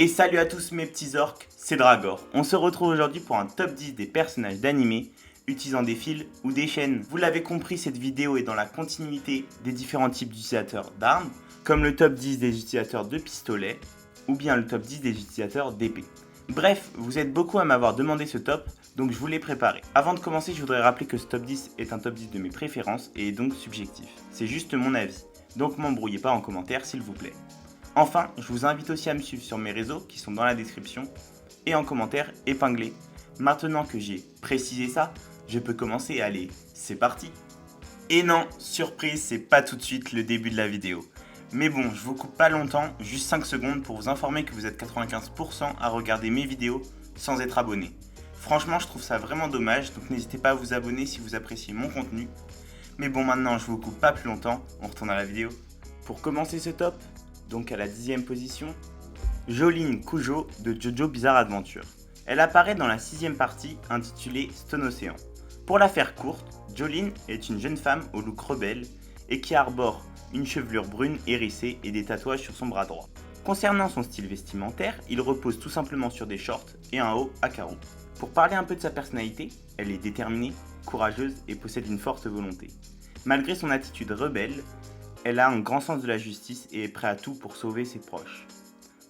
Et salut à tous mes petits orques, c'est Dragor. On se retrouve aujourd'hui pour un top 10 des personnages d'animé utilisant des fils ou des chaînes. Vous l'avez compris, cette vidéo est dans la continuité des différents types d'utilisateurs d'armes, comme le top 10 des utilisateurs de pistolets, ou bien le top 10 des utilisateurs d'épée. Bref, vous êtes beaucoup à m'avoir demandé ce top, donc je vous l'ai préparé. Avant de commencer, je voudrais rappeler que ce top 10 est un top 10 de mes préférences et est donc subjectif. C'est juste mon avis, donc m'embrouillez pas en commentaire s'il vous plaît. Enfin, je vous invite aussi à me suivre sur mes réseaux qui sont dans la description et en commentaire épinglé. Maintenant que j'ai précisé ça, je peux commencer, allez, c'est parti. Et non, surprise, c'est pas tout de suite le début de la vidéo. Mais bon, je vous coupe pas longtemps, juste 5 secondes pour vous informer que vous êtes 95% à regarder mes vidéos sans être abonné. Franchement, je trouve ça vraiment dommage, donc n'hésitez pas à vous abonner si vous appréciez mon contenu. Mais bon, maintenant, je vous coupe pas plus longtemps, on retourne à la vidéo. Pour commencer ce top, donc à la 10e position, Jolene Kujo de Jojo Bizarre Adventure. Elle apparaît dans la 6e partie intitulée Stone Ocean. Pour la faire courte, Jolene est une jeune femme au look rebelle et qui arbore une chevelure brune hérissée et des tatouages sur son bras droit. Concernant son style vestimentaire, il repose tout simplement sur des shorts et un haut à carreaux. Pour parler un peu de sa personnalité, elle est déterminée, courageuse et possède une forte volonté. Malgré son attitude rebelle, elle a un grand sens de la justice et est prête à tout pour sauver ses proches.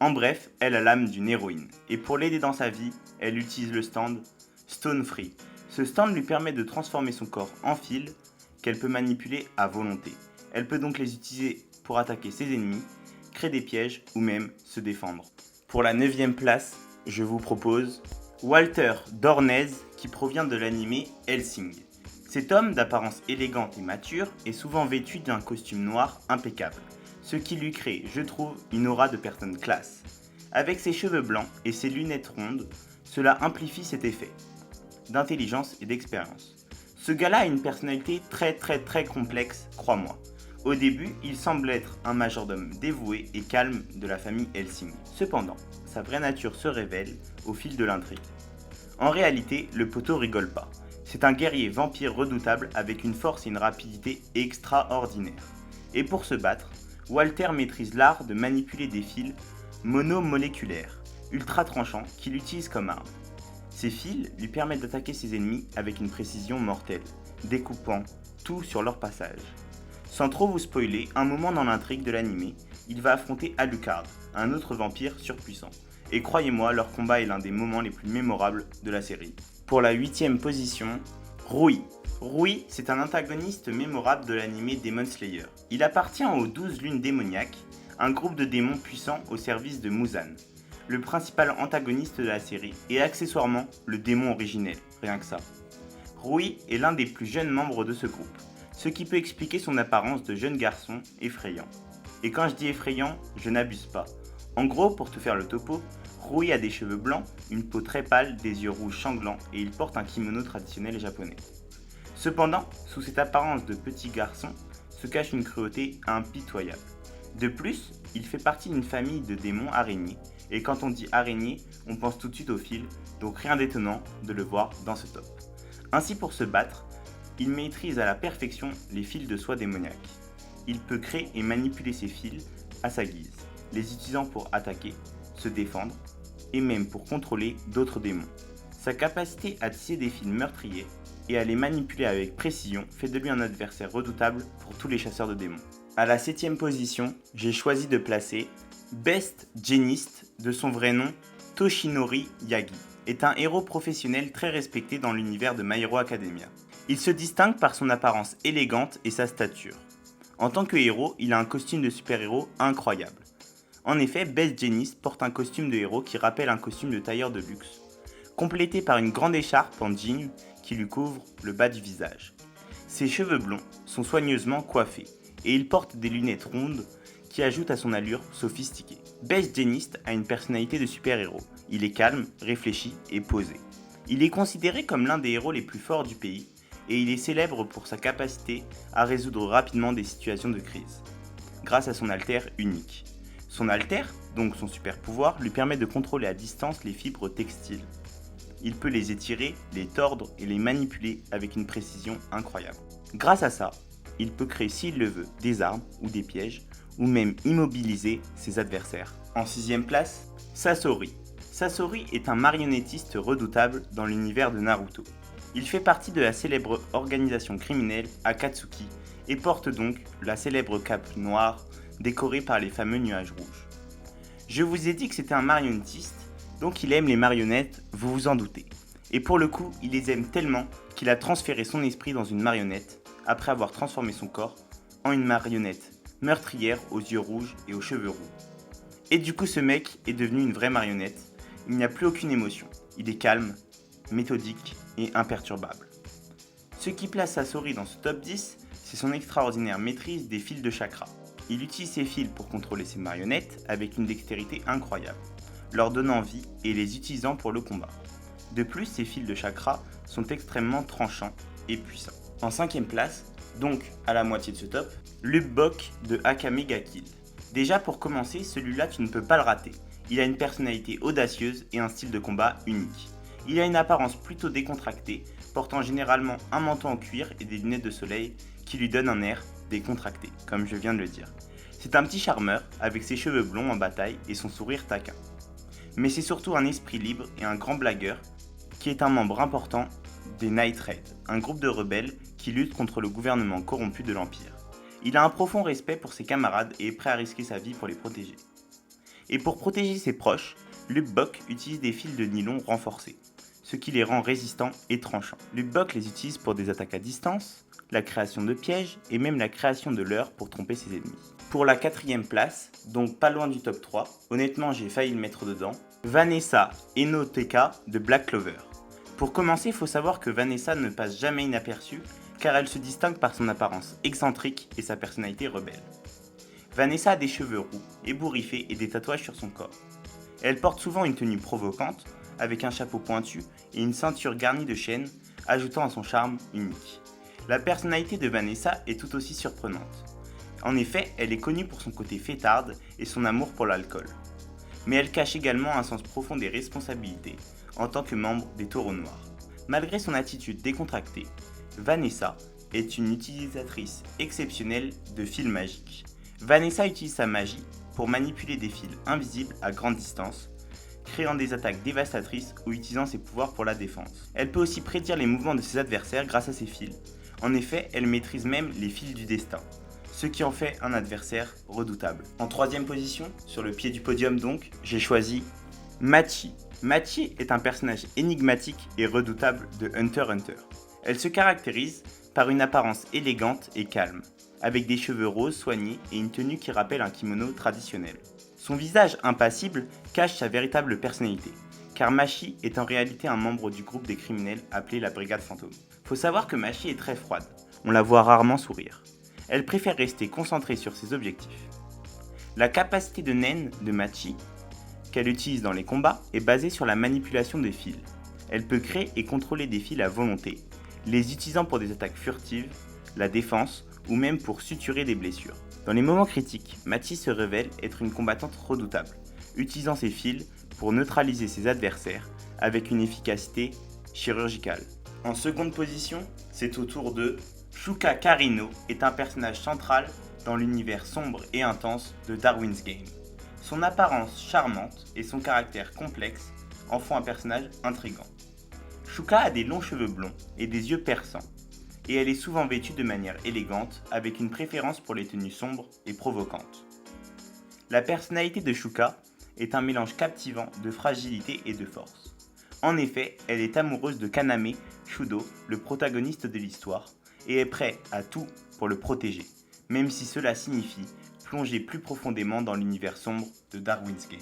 En bref, elle a l'âme d'une héroïne. Et pour l'aider dans sa vie, elle utilise le stand Stone Free. Ce stand lui permet de transformer son corps en fils qu'elle peut manipuler à volonté. Elle peut donc les utiliser pour attaquer ses ennemis, créer des pièges ou même se défendre. Pour la 9e place, je vous propose Walter Dornez qui provient de l'anime Hellsing. Cet homme d'apparence élégante et mature est souvent vêtu d'un costume noir impeccable, ce qui lui crée, je trouve, une aura de personne classe. Avec ses cheveux blancs et ses lunettes rondes, cela amplifie cet effet d'intelligence et d'expérience. Ce gars-là a une personnalité très complexe, crois-moi. Au début, il semble être un majordome dévoué et calme de la famille Hellsing. Cependant, sa vraie nature se révèle au fil de l'intrigue. En réalité, le poteau rigole pas. C'est un guerrier vampire redoutable avec une force et une rapidité extraordinaires. Et pour se battre, Walter maîtrise l'art de manipuler des fils monomoléculaires, ultra tranchants, qu'il utilise comme arme. Ces fils lui permettent d'attaquer ses ennemis avec une précision mortelle, découpant tout sur leur passage. Sans trop vous spoiler, un moment dans l'intrigue de l'anime, il va affronter Alucard, un autre vampire surpuissant. Et croyez-moi, leur combat est l'un des moments les plus mémorables de la série. Pour la 8e position, Rui. Rui, c'est un antagoniste mémorable de l'anime Demon Slayer. Il appartient aux 12 lunes démoniaques, un groupe de démons puissants au service de Muzan, le principal antagoniste de la série, et accessoirement le démon originel, rien que ça. Rui est l'un des plus jeunes membres de ce groupe, ce qui peut expliquer son apparence de jeune garçon effrayant. Et quand je dis effrayant, je n'abuse pas. En gros, pour te faire le topo, Rui a des cheveux blancs, une peau très pâle, des yeux rouges sanglants et il porte un kimono traditionnel japonais. Cependant, sous cette apparence de petit garçon, se cache une cruauté impitoyable. De plus, il fait partie d'une famille de démons araignées, et quand on dit araignée, on pense tout de suite au fil, donc rien d'étonnant de le voir dans ce top. Ainsi pour se battre, il maîtrise à la perfection les fils de soie démoniaques. Il peut créer et manipuler ces fils à sa guise, les utilisant pour attaquer, se défendre, et même pour contrôler d'autres démons. Sa capacité à tisser des fils meurtriers et à les manipuler avec précision fait de lui un adversaire redoutable pour tous les chasseurs de démons. À la 7e position, j'ai choisi de placer Best Genist, de son vrai nom Toshinori Yagi, est un héros professionnel très respecté dans l'univers de My Hero Academia. Il se distingue par son apparence élégante et sa stature. En tant que héros, il a un costume de super-héros incroyable. En effet, Best Genist porte un costume de héros qui rappelle un costume de tailleur de luxe, complété par une grande écharpe en jean qui lui couvre le bas du visage. Ses cheveux blonds sont soigneusement coiffés et il porte des lunettes rondes qui ajoutent à son allure sophistiquée. Best Genist a une personnalité de super-héros. Il est calme, réfléchi et posé. Il est considéré comme l'un des héros les plus forts du pays et il est célèbre pour sa capacité à résoudre rapidement des situations de crise, grâce à son alter unique. Son alter, donc son super pouvoir, lui permet de contrôler à distance les fibres textiles. Il peut les étirer, les tordre et les manipuler avec une précision incroyable. Grâce à ça, il peut créer s'il le veut des armes ou des pièges, ou même immobiliser ses adversaires En 6ème place, Sasori. Sasori est un marionnettiste redoutable dans l'univers de Naruto. Il fait partie de la célèbre organisation criminelle Akatsuki et porte donc la célèbre cape noire décorée par les fameux nuages rouges. Je vous ai dit que c'était un marionnettiste, donc il aime les marionnettes, vous vous en doutez. Et pour le coup, il les aime tellement qu'il a transféré son esprit dans une marionnette, après avoir transformé son corps en une marionnette meurtrière aux yeux rouges et aux cheveux roux. Et du coup, ce mec est devenu une vraie marionnette, il n'y a plus aucune émotion, il est calme, méthodique et imperturbable. Ce qui place Sasori dans ce top 10, c'est son extraordinaire maîtrise des fils de chakra. Il utilise ces fils pour contrôler ses marionnettes avec une dextérité incroyable, leur donnant vie et les utilisant pour le combat. De plus, ces fils de chakra sont extrêmement tranchants et puissants. En 5ème place, donc à la moitié de ce top, Lubbock de Akame ga Kill. Déjà pour commencer, celui-là tu ne peux pas le rater. Il a une personnalité audacieuse et un style de combat unique. Il a une apparence plutôt décontractée, portant généralement un manteau en cuir et des lunettes de soleil qui lui donnent un air décontracté, comme je viens de le dire. C'est un petit charmeur avec ses cheveux blonds en bataille et son sourire taquin. Mais c'est surtout un esprit libre et un grand blagueur qui est un membre important des Night Raid, un groupe de rebelles qui luttent contre le gouvernement corrompu de l'Empire. Il a un profond respect pour ses camarades et est prêt à risquer sa vie pour les protéger. Et pour protéger ses proches, Lubbock utilise des fils de nylon renforcés, ce qui les rend résistants et tranchants. Lubbock les utilise pour des attaques à distance, la création de pièges et même la création de leurres pour tromper ses ennemis. Pour la 4ème place, donc pas loin du top 3, honnêtement j'ai failli le mettre dedans, Vanessa Enoteka de Black Clover. Pour commencer, il faut savoir que Vanessa ne passe jamais inaperçue car elle se distingue par son apparence excentrique et sa personnalité rebelle. Vanessa a des cheveux roux, ébouriffés et des tatouages sur son corps. Elle porte souvent une tenue provocante, avec un chapeau pointu et une ceinture garnie de chaînes, ajoutant à son charme unique. La personnalité de Vanessa est tout aussi surprenante. En effet, elle est connue pour son côté fêtarde et son amour pour l'alcool. Mais elle cache également un sens profond des responsabilités en tant que membre des Taureaux Noirs. Malgré son attitude décontractée, Vanessa est une utilisatrice exceptionnelle de fils magiques. Vanessa utilise sa magie pour manipuler des fils invisibles à grande distance, créant des attaques dévastatrices ou utilisant ses pouvoirs pour la défense. Elle peut aussi prédire les mouvements de ses adversaires grâce à ses fils. En effet, elle maîtrise même les fils du destin, ce qui en fait un adversaire redoutable. En 3ème position, sur le pied du podium donc, j'ai choisi Machi. Machi est un personnage énigmatique et redoutable de Hunter x Hunter. Elle se caractérise par une apparence élégante et calme, avec des cheveux roses soignés et une tenue qui rappelle un kimono traditionnel. Son visage impassible cache sa véritable personnalité, car Machi est en réalité un membre du groupe des criminels appelé la Brigade Fantôme. Faut savoir que Machi est très froide, on la voit rarement sourire. Elle préfère rester concentrée sur ses objectifs. La capacité de Nen de Machi, qu'elle utilise dans les combats, est basée sur la manipulation des fils. Elle peut créer et contrôler des fils à volonté, les utilisant pour des attaques furtives, la défense ou même pour suturer des blessures. Dans les moments critiques, Machi se révèle être une combattante redoutable, utilisant ses fils pour neutraliser ses adversaires avec une efficacité chirurgicale. En seconde position, c'est au tour de Shuka Karino, est un personnage central dans l'univers sombre et intense de Darwin's Game. Son apparence charmante et son caractère complexe en font un personnage intrigant. Shuka a des longs cheveux blonds et des yeux perçants, et elle est souvent vêtue de manière élégante avec une préférence pour les tenues sombres et provocantes. La personnalité de Shuka est un mélange captivant de fragilité et de force. En effet, elle est amoureuse de Kaname Shudo, le protagoniste de l'histoire, et est prête à tout pour le protéger, même si cela signifie plonger plus profondément dans l'univers sombre de Darwin's Game.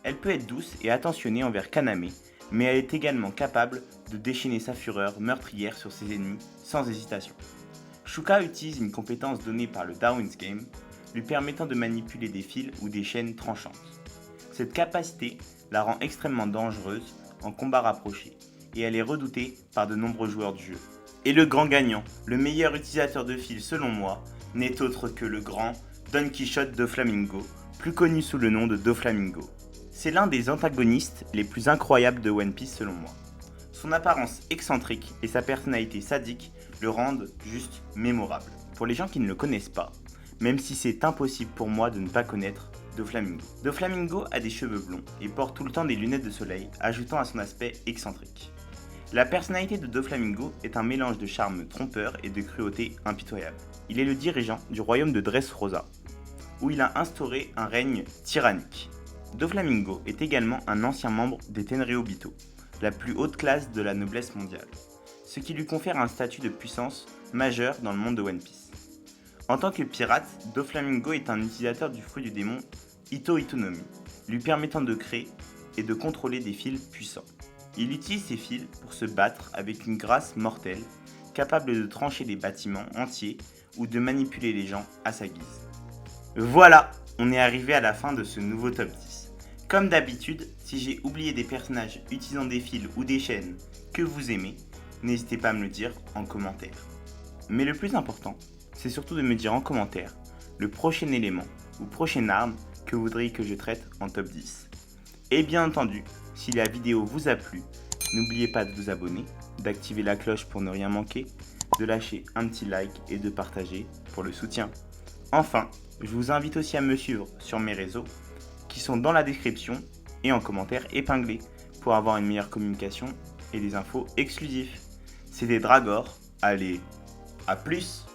Elle peut être douce et attentionnée envers Kaname, mais elle est également capable de déchaîner sa fureur meurtrière sur ses ennemis sans hésitation. Shuka utilise une compétence donnée par le Darwin's Game, lui permettant de manipuler des fils ou des chaînes tranchantes. Cette capacité la rend extrêmement dangereuse en combat rapproché, et elle est redoutée par de nombreux joueurs du jeu. Et le grand gagnant, le meilleur utilisateur de fils selon moi, n'est autre que le grand Don Quichotte Doflamingo, plus connu sous le nom de Doflamingo. C'est l'un des antagonistes les plus incroyables de One Piece selon moi. Son apparence excentrique et sa personnalité sadique le rendent juste mémorable. Pour les gens qui ne le connaissent pas, même si c'est impossible pour moi de ne pas connaître Doflamingo. Doflamingo a des cheveux blonds et porte tout le temps des lunettes de soleil, ajoutant à son aspect excentrique. La personnalité de Doflamingo est un mélange de charme trompeur et de cruauté impitoyable. Il est le dirigeant du royaume de Dressrosa, où il a instauré un règne tyrannique. Doflamingo est également un ancien membre des Tenryubito, la plus haute classe de la noblesse mondiale, ce qui lui confère un statut de puissance majeur dans le monde de One Piece. En tant que pirate, Doflamingo est un utilisateur du fruit du démon Ito Itonomi, lui permettant de créer et de contrôler des fils puissants. Il utilise ces fils pour se battre avec une grâce mortelle, capable de trancher des bâtiments entiers ou de manipuler les gens à sa guise. Voilà, on est arrivé à la fin de ce nouveau top 10. Comme d'habitude, si j'ai oublié des personnages utilisant des fils ou des chaînes que vous aimez, n'hésitez pas à me le dire en commentaire. Mais le plus important, c'est surtout de me dire en commentaire le prochain élément ou prochaine arme que vous voudriez que je traite en top 10. Et bien entendu, si la vidéo vous a plu, n'oubliez pas de vous abonner, d'activer la cloche pour ne rien manquer, de lâcher un petit like et de partager pour le soutien. Enfin, je vous invite aussi à me suivre sur mes réseaux qui sont dans la description et en commentaire épinglés pour avoir une meilleure communication et des infos exclusives. C'était Dragor, allez, à plus!